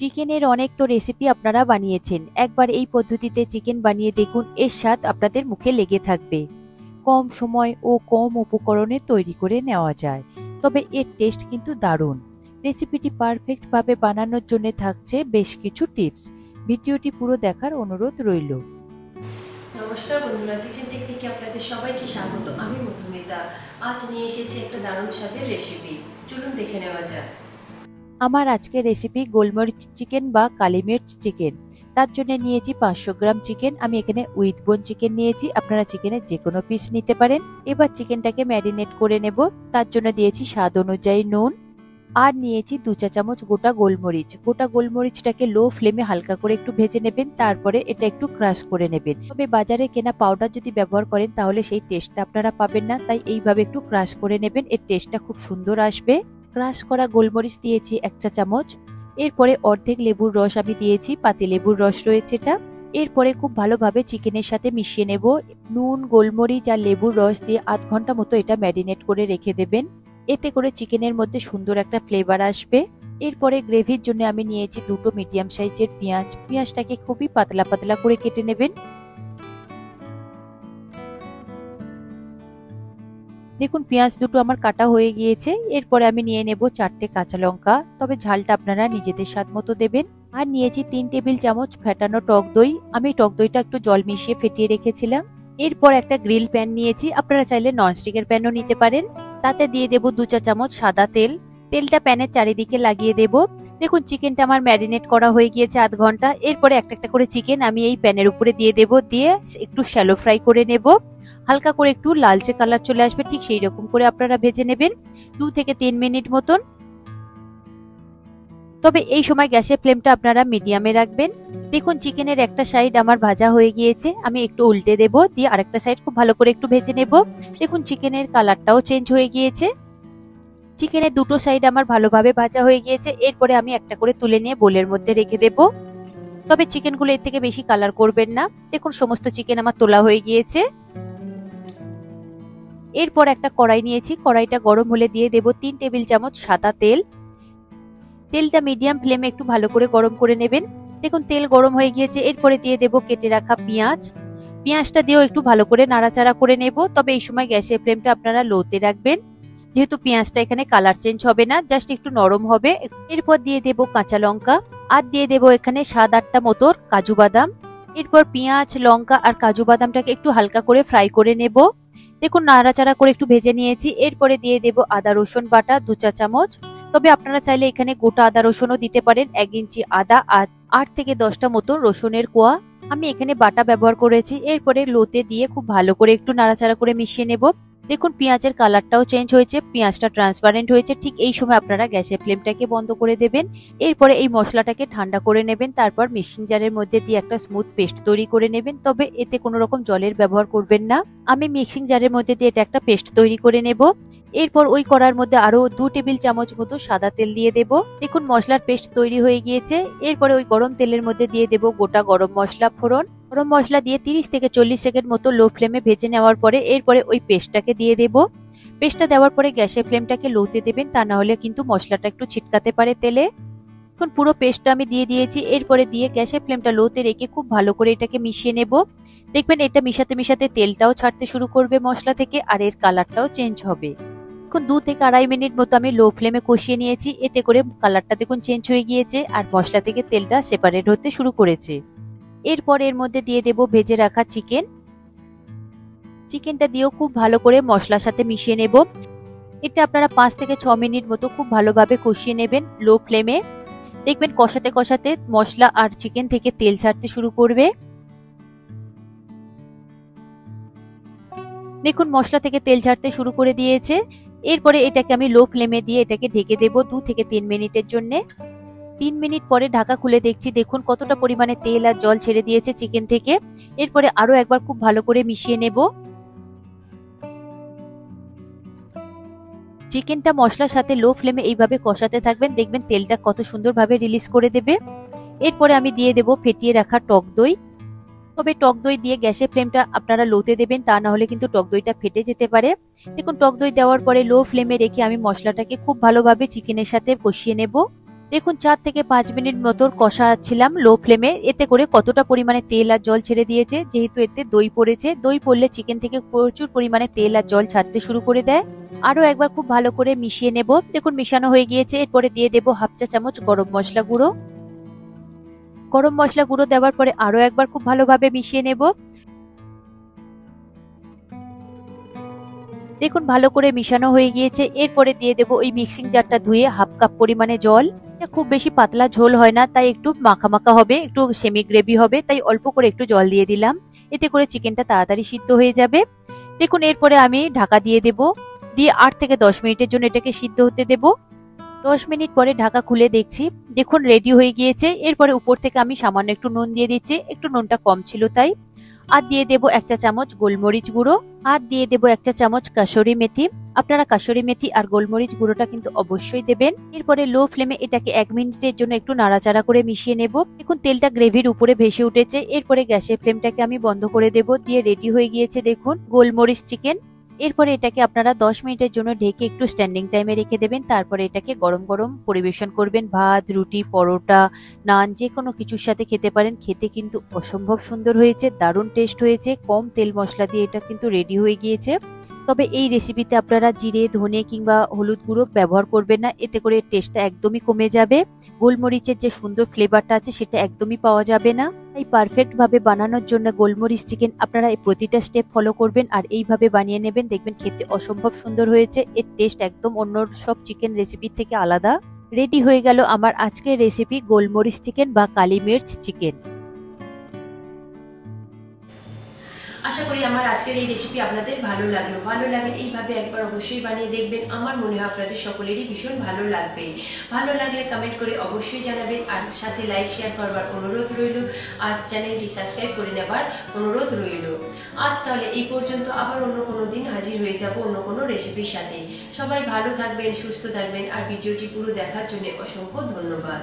চিকেনের অনেক তো রেসিপি আপনারা বানিয়েছেন, একবার এই পদ্ধতিতে চিকেন বানিয়ে দেখুন, এর স্বাদ আপনাদের মুখে লেগে থাকবে। কম সময় ও কম উপকরণে তৈরি করে নেওয়া যায়, তবে এর টেস্ট কিন্তু দারুণ। রেসিপিটি পারফেক্ট ভাবে বানানোর জন্য থাকছে বেশ কিছু টিপস। ভিডিওটি পুরো দেখার অনুরোধ রইল। নমস্কার বন্ধুরা, কিচেন টেকনিকে আপনাদের সবাইকে স্বাগত। আমি মধুমিতা। আজ নিয়ে এসেছি একটা দারুণ স্বাদের রেসিপি, চলুন দেখে নেওয়া যাক। আমার আজকের রেসিপি গোলমরিচ চিকেন বা কালি মির্চ চিকেন। তার জন্য নিয়েছি 500 গ্রাম চিকেন। আমি এখানে উইথ বোন চিকেন নিয়েছি, আপনারা চিকেনের যে কোনো পিস নিতে পারেন। এবার চিকেনটাকে ম্যারিনেট করে নেব। তার জন্য দিয়েছি স্বাদ অনুযায়ী নুন, আর নিয়েছি 2 চা চামচ গোটা গোলমরিচ। গোটা গোলমরিচটাকে লো ফ্লেমে হালকা করে একটু ভেজে নেবেন, তারপরে এটা একটু ক্রাশ করে নেবেন। তবে বাজারে কেনা পাউডার যদি ব্যবহার করেন তাহলে সেই টেস্টটা আপনারা পাবেন না, তাই এইভাবে একটু ক্রাশ করে নেবেন, এর টেস্টটা খুব সুন্দর আসবে। ক্রাশ করা গোলমরিচ দিয়েছি 1 চা চামচ। এরপরে অর্ধেক লেবুর রস আমি দিয়েছি, পাতি লেবুর রস রয়েছে এটা। এরপরে খুব ভালোভাবে চিকেনের সাথে মিশিয়ে নেব। নুন, গোলমরিচ আর লেবুর রস দিয়ে আধ ঘন্টা মতো এটা ম্যারিনেট করে রেখে দেবেন। এতে করে চিকেনের মধ্যে সুন্দর একটা ফ্লেভার আসবে। এরপরে গ্রেভির জন্য আমি নিয়েছি 2টো মিডিয়াম সাইজের পেঁয়াজ। পেঁয়াজটাকে খুবই পাতলা পাতলা করে কেটে নেবেন। দেখুন পেঁয়াজ দুটো আমার কাটা হয়ে গিয়েছে। এরপরে আমি নিয়ে নেব 4টে কাঁচা লঙ্কা, তবে ঝালটা আপনারা নিজেদের স্বাদ মতো দেবেন। আর নিয়েছি 3 টেবিল চামচ ফেটানো টক দই। আমি টক দইটা একটু জল মিশিয়ে ফেটিয়ে রেখেছিলাম। এরপর একটা গ্রিল প্যান নিয়েছি, আপনারা চাইলে ননস্টিকের প্যানও নিতে পারেন। তাতে দিয়ে দেব 2 চা চামচ সাদা তেল। তেলটা প্যানের চারিদিকে লাগিয়ে দেব। দেখুন চিকেনটা আমার ম্যারিনেট করা হয়ে গিয়েছে আধ ঘন্টা। এরপরে একটা একটা করে চিকেন আমি এই প্যানের উপরে দিয়ে দেব, দিয়ে একটু শ্যালো ফ্রাই করে নেব। হালকা করে একটু লালচে কালার চলে আসবে, ঠিক সেই রকম করে আপনারা ভেজে নেবেন 2 থেকে 3 মিনিট মতন। তবে এই সময় গ্যাসের ফ্লেমটা আপনারা মিডিয়ামে রাখবেন। দেখুন চিকেনের একটা সাইড আমার ভাজা হয়ে গিয়েছে, আমি একটু উল্টে দেব, দিয়ে আরেকটা সাইড খুব ভালো করে একটু ভেজে নেব। দেখুন চিকেনের কালারটাও চেঞ্জ হয়ে গিয়েছে। চিকেনের দুটো সাইড আমার ভালোভাবে ভাজা হয়ে গিয়েছে। এরপরে আমি একটা করে তুলে নিয়ে বোলের মধ্যে রেখে দেব। তবে চিকেনগুলো এর থেকে বেশি কালার করবেন না। দেখুন সমস্ত চিকেন আমার তোলা হয়ে গিয়েছে। এরপর একটা কড়াই নিয়েছি, কড়াইটা গরম হলে দিয়ে দেব 3 টেবিল চামচ সাদা তেল। তেলটা মিডিয়াম ফ্লেমে একটু ভালো করে গরম করে নেবেন। দেখুন তেল গরম হয়ে গিয়েছে। এরপরে দিয়ে দেব কেটে রাখা পেঁয়াজ। পেঁয়াজটা দিয়েও একটু ভালো করে নাড়াচাড়া করে নেব, তবে এই সময় গ্যাসের ফ্লেমটা আপনারা লোতে রাখবেন, যেহেতু পেঁয়াজটা এখানে কালার চেঞ্জ হবে না, জাস্ট একটু নরম হবে। এরপর দিয়ে দেব কাঁচা লঙ্কা, আর দিয়ে দেব এখানে 7-8টা মতো কাজু বাদাম। এরপর পেঁয়াজ, লঙ্কা আর কাজু বাদামটাকে একটু হালকা করে ফ্রাই করে নেব। দেখুন নাড়াচাড়া করে একটু ভেজে নিয়েছি। এরপরে দিয়ে দেব আদা রসুন বাটা 2 চা চামচ। তবে আপনারা চাইলে এখানে গোটা আদা রসুনও দিতে পারেন। 1 ইঞ্চি আদা আর 8 থেকে 10টা মতো রসুনের কোয়া আমি এখানে বাটা ব্যবহার করেছি। এরপরে লোতে দিয়ে খুব ভালো করে একটু নাড়াচাড়া করে মিশিয়ে নেব। দেখুন পেঁয়াজের কালারটাও চেঞ্জ হয়েছে, পেঁয়াজটা ট্রান্সপারেন্ট হয়েছে। ঠিক এই সময় আপনারা গ্যাসের ফ্লেমটাকে বন্ধ করে দেবেন। এরপরে এই মশলাটাকে ঠান্ডা করে নেবেন, তারপর মিক্সিং জারের মধ্যে দিয়ে একটা স্মুথ পেস্ট তৈরি করে নেবেন। তবে এতে কোনো রকম জলের ব্যবহার করবেন না। আমি মিক্সিং জারের মধ্যে দিয়ে এটা একটা পেস্ট তৈরি করে নেব। এরপর ওই কড়ার মধ্যে আরো 2 টেবিল চামচ মতো সাদা তেল দিয়ে দেব। দেখুন মশলার পেস্ট তৈরি হয়ে গিয়েছে। এরপরে ওই গরম তেলের মধ্যে দিয়ে দেব গোটা গরম মশলা ফোড়ন। গরম মশলা দিয়ে 30 থেকে 40 সেকেন্ড মতো লো ফ্লেমে ভেজে নেওয়ার পরে এরপরে ওই পেস্টটাকে দিয়ে দেব। পেস্টটা দেওয়ার পরে গ্যাসের ফ্লেমটাকে লোতে দেবেন, তা না হলে কিন্তু মশলাটা একটু ছিটকাতে পারে তেলে। এখন পুরো পেস্টটা আমি দিয়ে দিয়েছি। এরপরে দিয়ে গ্যাসের ফ্লেমটা লোতে রেখে খুব ভালো করে এটাকে মিশিয়ে নেব। দেখবেন এটা মিশাতে মিশাতে তেলটাও ছাড়তে শুরু করবে মশলা থেকে, আর এর কালারটাও চেঞ্জ হবে। এখন 2 থেকে আড়াই মিনিট মতো আমি লো ফ্লেমে কষিয়ে নিয়েছি। এতে করে কালারটা দেখুন চেঞ্জ হয়ে গিয়েছে, আর মশলা থেকে তেলটা সেপারেট হতে শুরু করেছে। এরপর এর মধ্যে দিয়ে দেব ভেজে রাখা চিকেন। চিকেনটা দিয়েও খুব ভালো করে মশলার সাথে মিশিয়ে নেব। এটা আপনারা 5 থেকে 6 মিনিট মতো খুব ভালোভাবে কষিয়ে নেবেন লো ফ্লেমে। দেখবেন কষাতে কষাতে মশলা আর চিকেন থেকে তেল ছাড়তে শুরু করবে। দেখুন মশলা থেকে তেল ছাড়তে শুরু করে দিয়েছে। এরপরে এটাকে আমি লো ফ্লেমে দিয়ে এটাকে ঢেকে দেব 2 থেকে 3 মিনিটের জন্য। 3 মিনিট পরে ঢাকা খুলে দেখছি, দেখুন কতটা পরিমাণে তেল আর জল ছেড়ে দিয়েছে চিকেন থেকে। এরপরে আরো একবার খুব ভালো করে মিশিয়ে নেব। চিকেনটা মশলার সাথে লো ফ্লেমে এইভাবে কষাতে থাকবেন, দেখবেন তেলটা কত সুন্দরভাবে রিলিজ করে দেবে। এরপরে আমি দিয়ে দেব ফেটিয়ে রাখা টক দই। তবে টক দই দিয়ে গ্যাসের ফ্লেমটা আপনারা লোতে দেবেন, তা না হলে কিন্তু টক দইটা ফেটে যেতে পারে। দেখুন টক দই দেওয়ার পরে লো ফ্লেমে রেখে আমি মশলাটাকে খুব ভালোভাবে চিকেনের সাথে কষিয়ে নেব। দেখুন 4 থেকে 5 মিনিট মতো কষাচ্ছিলাম লো ফ্লেমে। এতে করে কতটা পরিমাণে তেল আর জল ছেড়ে দিয়েছে, যেহেতু এতে দই পড়েছে। দই পড়লে চিকেন থেকে প্রচুর পরিমাণে তেল আর জল ছাড়তে শুরু করে দেয়। আরো একবার খুব ভালো করে মিশিয়ে নেব। দেখুন মিশানো হয়ে গিয়েছে। এরপরে দিয়ে দেব হাফ চা চামচ গরম মশলা গুঁড়ো। গরম মশলা গুঁড়ো দেওয়ার পরে আরো একবার খুব ভালোভাবে মিশিয়ে নেব। দেখুন ভালো করে মিশানো হয়ে গিয়েছে। এরপরে দিয়ে দেব ওই মিক্সিং জারটা ধুয়ে হাফ কাপ পরিমাণে জল। খুব বেশি পাতলা ঝোল হয় না, তাই একটু মাখা মাখা হবে, একটু সেমি গ্রেভি হবে, তাই অল্প করে একটু জল দিয়ে দিলাম। এতে করে চিকেনটা তাড়াতাড়ি সিদ্ধ হয়ে যাবে। দেখুন এরপরে আমি ঢাকা দিয়ে দেব, দিয়ে 8 থেকে 10 মিনিটের জন্য এটাকে সিদ্ধ হতে দেব। 10 মিনিট পরে ঢাকা খুলে দেখছি, দেখুন রেডি হয়ে গিয়েছে। এরপরে উপর থেকে আমি সামান্য একটু নুন দিয়ে দিচ্ছি, একটু নুনটা কম ছিল তাই। আর দিয়ে দেব 1 চা চামচ গোলমরিচ গুঁড়ো, আর দিয়ে দেব 1 চা চামচ কাসুরি মেথি। আপনারা কাসুরি মেথি আর গোলমরিচ গুঁড়োটা কিন্তু অবশ্যই দেবেন। এরপরে লো ফ্লেমে এটাকে 1 মিনিটের জন্য একটু নাড়াচাড়া করে মিশিয়ে নেব। দেখুন তেলটা গ্রেভির উপরে ভেসে উঠেছে। এরপরে গ্যাসের ফ্লেমটাকে আমি বন্ধ করে দেব, দিয়ে রেডি হয়ে গিয়েছে দেখুন গোলমরিচ চিকেন। এরপরে এটাকে আপনারা 10 মিনিটের জন্য ঢেকে একটু স্ট্যান্ডিং টাইমে রেখে দেবেন। তারপরে এটাকে গরম গরম পরিবেশন করবেন। ভাত, রুটি, পরোটা, নান যে কোনো কিছুর সাথে খেতে পারেন। খেতে কিন্তু অসম্ভব সুন্দর হয়েছে, দারুণ টেস্ট হয়েছে। কম তেল মশলা দিয়ে এটা কিন্তু রেডি হয়ে গিয়েছে। তবে এই রেসিপিতে আপনারা জিরে, ধনে কিংবা হলুদ গুঁড়ো ব্যবহার করবেন না, এতে করে টেস্টটা একদমই কমে যাবে। গোলমরিচের যে সুন্দর ফ্লেভারটা আছে সেটা একদমই পাওয়া যাবে না। তাই পারফেক্ট ভাবে বানানোর জন্য গোলমরিচ চিকেন আপনারা এই প্রতিটা স্টেপ ফলো করবেন আর এইভাবে বানিয়ে নেবেন, দেখবেন খেতে অসম্ভব সুন্দর হয়েছে। এর টেস্ট একদম অন্য সব চিকেন রেসিপির থেকে আলাদা। রেডি হয়ে গেল আমার আজকের রেসিপি গোলমরিচ চিকেন বা কালি মির্চ চিকেন। আশা করি আমার আজকের এই রেসিপি আপনাদের ভালো লাগলো। ভালো লাগে এইভাবে একবার অবশ্যই বানিয়ে দেখবেন। আমার মনে হয় আপনাদের সকলেরই ভীষণ ভালো লাগবে। ভালো লাগলে কমেন্ট করে অবশ্যই জানাবেন, আর সাথে লাইক শেয়ার করবার অনুরোধ রইল, আর চ্যানেলটি সাবস্ক্রাইব করে নেবার অনুরোধ রইল। আজ তাহলে এই পর্যন্ত, আবার অন্য কোনো দিন হাজির হয়ে যাব অন্য কোনো রেসিপির সাথে। সবাই ভালো থাকবেন, সুস্থ থাকবেন, আর ভিডিওটি পুরো দেখার জন্য অসংখ্য ধন্যবাদ।